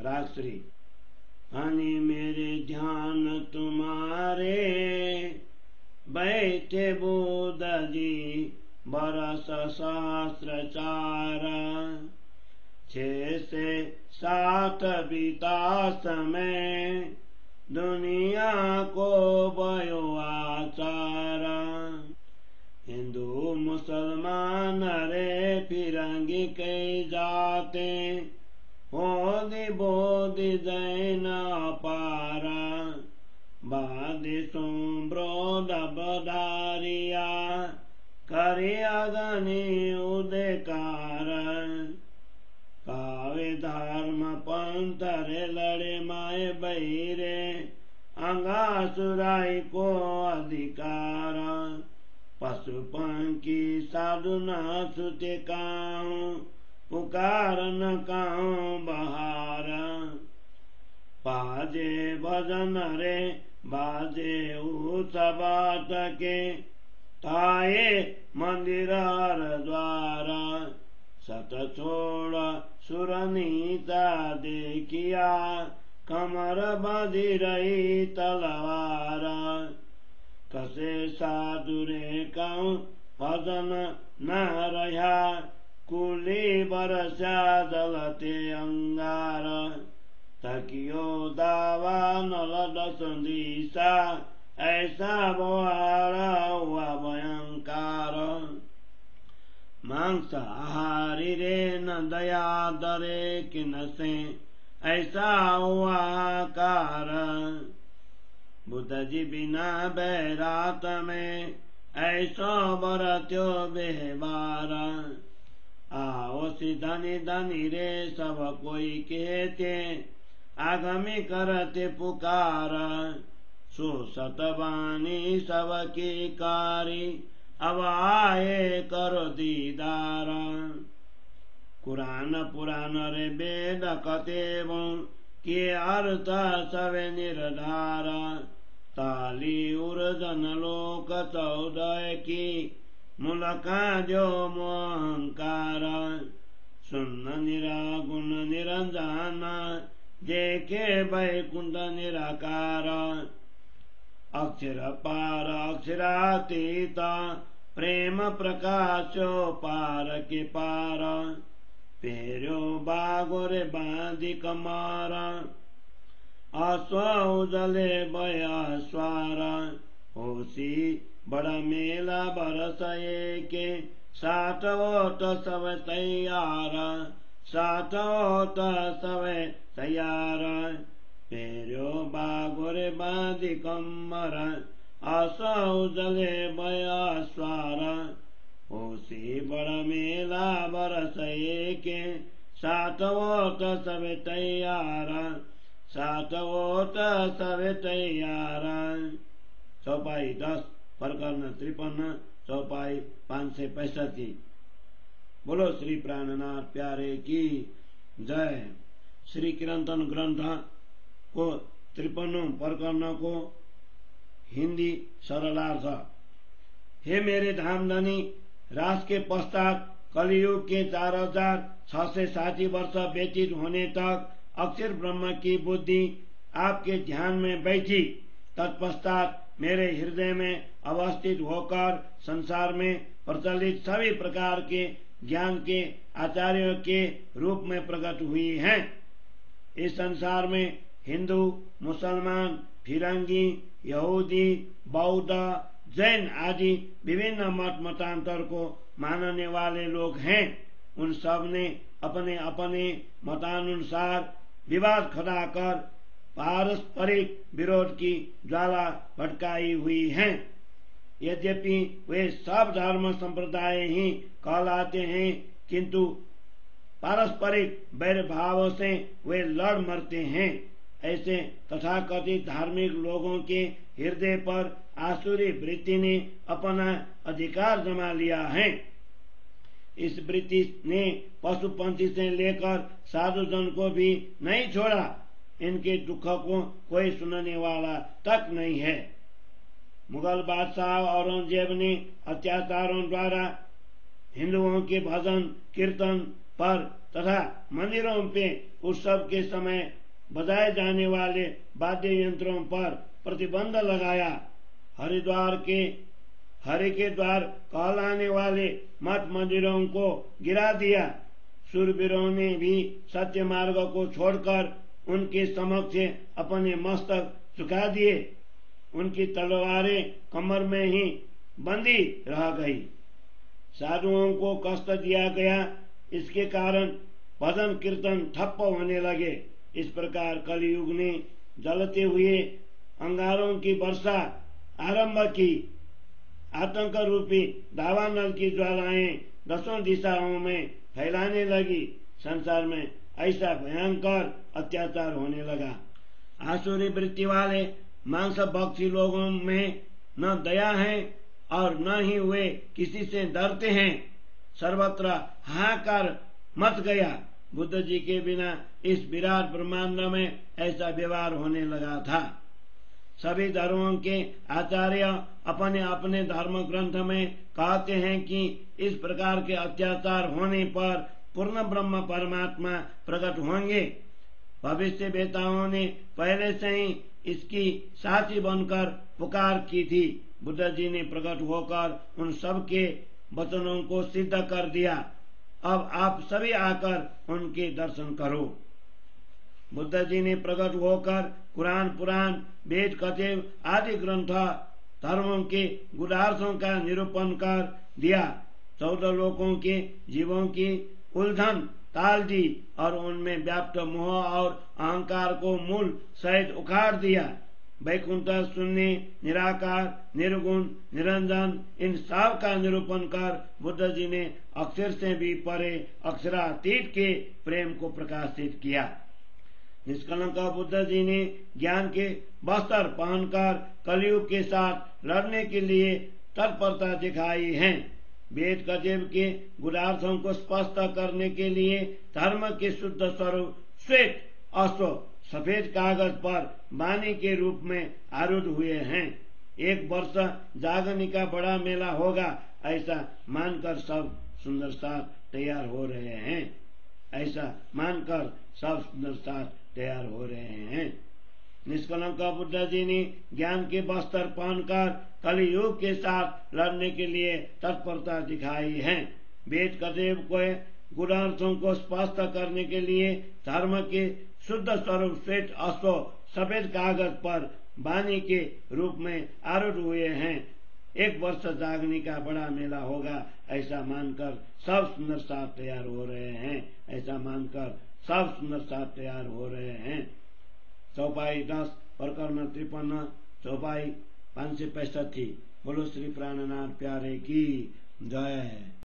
रागश्री। हनी मेरे ध्यान तुम्हारे, बैठे बुध जी बरस सहस्र चार। 6 से 7 बीता समय, दुनिया को भयो आचार। हिंदू मुसलमान रे फिरंगी कई जाते, होदी बोधि जैन अपारा। बादि सुब्रोध बधारिया, करिया गनि उदयकार। कावे धर्म पंथ रे लड़े माए बहिरे, अंगासुराई को अधिकार। पशु पंखी साधु न छुते काहू, पुकार न काहू बहार। बाजे भजन रे बाजे उत्सवात के, ताये मंदिर द्वार। सत छोड़ सुर नीता देखिया, कमर बांधी रही तलवार। कसे साधु रे कहूँ भजन न रहा, कुली बरसा जलते अंगार। तकियो दावा नल दस दिशा, ऐसा बोहारा हुआ भयंकार। मांस आहारी रे न दया दरे किन से, ऐसा हुआ कार। बुद्ध जी बिना बैरात में, ऐसो बरत्यो बेहबार। आओ धनी धनी रे सब कोई कहते, आगमी करते पुकार। सो सतवानी सबकी कारी, अब आए करो दीदार। कुरान पुराण रे वेद कतेबों, के अर्थ सब निर्धार। ताली उर्जन लोक 14 की, मुलका जो मोहंकार। सुन्न निरागुण निरंजन, देखे वैकुंठ निराकार। अक्षर पार अक्षरातीत, प्रेम प्रकाशो पार के पार। पेरो बागोरे बांधी कमार, अश्वजले बया स्वार। होशी बड़ा मेला बरस के, 7 ओट सब तैयार। 7 ओट सब तैयार। पेरो बागोरे बांधी कमर, अश्वजले बया स्वार। होशी बड़ा मेला बरस के, 7 ओट सब तैयार। 7 ओट सब तैयार। चौपाई 10, प्रकरण 53, चौपाई 565। बोलो श्री प्राणनाथ प्यारे की जय। श्री कीर्तन ग्रंथ को 53 प्रकरण को हिंदी सरलार्थ। हे मेरे धामधनी, रास के पश्चात कलयुग के 4660 वर्ष व्यतीत होने तक अक्षर ब्रह्म की बुद्धि आपके ध्यान में बैठी। तत्पश्चात मेरे हृदय में अवस्थित होकर संसार में प्रचलित सभी प्रकार के ज्ञान के आचार्यों के रूप में प्रकट हुई हैं। इस संसार में हिंदू, मुसलमान, फिरंगी, यहूदी, बौद्ध, जैन आदि विभिन्न मत मतांतर को मानने वाले लोग हैं। उन सब ने अपने अपने मतानुसार विवाद खड़ा कर पारस्परिक विरोध की ज्वाला भड़काई हुई है। यद्यपि वे सब धर्म संप्रदाय ही कहलाते हैं, किंतु पारस्परिक वैर भाव से वे लड़ मरते हैं। ऐसे तथाकथित धार्मिक लोगों के हृदय पर आसुरी वृत्ति ने अपना अधिकार जमा लिया है। इस वृत्ति ने पशु पंछी से लेकर साधु जन को भी नहीं छोड़ा। इनके दुख को कोई सुनने वाला तक नहीं है। मुगल बादशाह औरंगजेब ने अत्याचारों द्वारा हिंदुओं के भजन कीर्तन पर तथा मंदिरों पे उत्सव के समय बजाए जाने वाले वाद्य यंत्रों पर प्रतिबंध लगाया। हरिद्वार के हरि के द्वार कहलाने वाले मठ मंदिरों को गिरा दिया। शूरवीरों ने भी सत्य मार्ग को छोड़कर उनके समक्ष अपने मस्तक झुका दिए। उनकी तलवारें कमर में ही बंदी रह गई। साधुओं को कष्ट दिया गया, इसके कारण भजन कीर्तन ठप्प होने लगे। इस प्रकार कलयुग ने जलते हुए अंगारों की वर्षा आरंभ की। आतंक रूपी दावानल की ज्वालाएं दसों दिशाओं में फैलाने लगी। संसार में ऐसा भयंकर अत्याचार होने लगा। आसुरी वृत्ति वाले मांस भक्षी लोगों में न दया है और न ही वे किसी से डरते हैं। सर्वत्र हाहाकार मच गया। बुद्ध जी के बिना इस विराट ब्रह्मांड में ऐसा व्यवहार होने लगा था। सभी धर्मों के आचार्य अपने अपने धर्म ग्रंथ में कहते हैं कि इस प्रकार के अत्याचार होने पर पूर्ण ब्रह्म परमात्मा प्रकट होंगे। भविष्य वेताओं ने पहले से ही इसकी साक्षी बनकर पुकार की थी। बुद्ध जी ने प्रकट होकर उन सब के वचनों को सिद्ध कर दिया। अब आप सभी आकर उनके दर्शन करो। बुद्ध जी ने प्रकट होकर कुरान, पुराण, वेद, कथेव आदि ग्रंथ धर्मों के गुदार्थों का निरूपण कर दिया। 14 लोकों के जीवों की उलझन टाल दी और उनमें व्याप्त मोह और अहंकार को मूल सहित उखाड़ दिया। वैकुंठ, शून्य, निराकार, निर्गुण, निरंजन इन सब का निरूपण कर बुद्ध जी ने अक्षर से भी परे अक्षरातीत के प्रेम को प्रकाशित किया। निष्कलंक बुद्ध जी ने ज्ञान के वस्त्र पहनकर कलयुग के साथ लड़ने के लिए तत्परता दिखाई है। वेद कथेव के गुणार्थों को स्पष्ट करने के लिए धर्म के शुद्ध स्वरूप श्वेत अश्व सफेद कागज पर वाणी के रूप में आरूढ़ हुए हैं। 1 वर्ष जागने का बड़ा मेला होगा, ऐसा मानकर सब सुंदर साथ तैयार हो रहे हैं। ऐसा मानकर सब सुंदर साथ तैयार हो रहे हैं। निष्कलंक बुद्ध जी ने ज्ञान के वस्त्र पहनकर कलयुग के साथ लड़ने के लिए तत्परता दिखाई है। वेद कथेव को गुणार्थों को स्पष्ट करने के लिए धर्म के शुद्ध स्वरूप श्वेत अश्व सफेद कागज पर वाणी के रूप में आरूढ़ हुए हैं। 1 वर्ष जागने का बड़ा मेला होगा, ऐसा मानकर सब सुंदर साथ तैयार हो रहे हैं। ऐसा मानकर सब सुंदर साथ तैयार हो रहे हैं। चौपाई 10 प्रकरण 53 चौपाई 565 थी। बोलो श्री प्राणनाथ प्यारे की जय।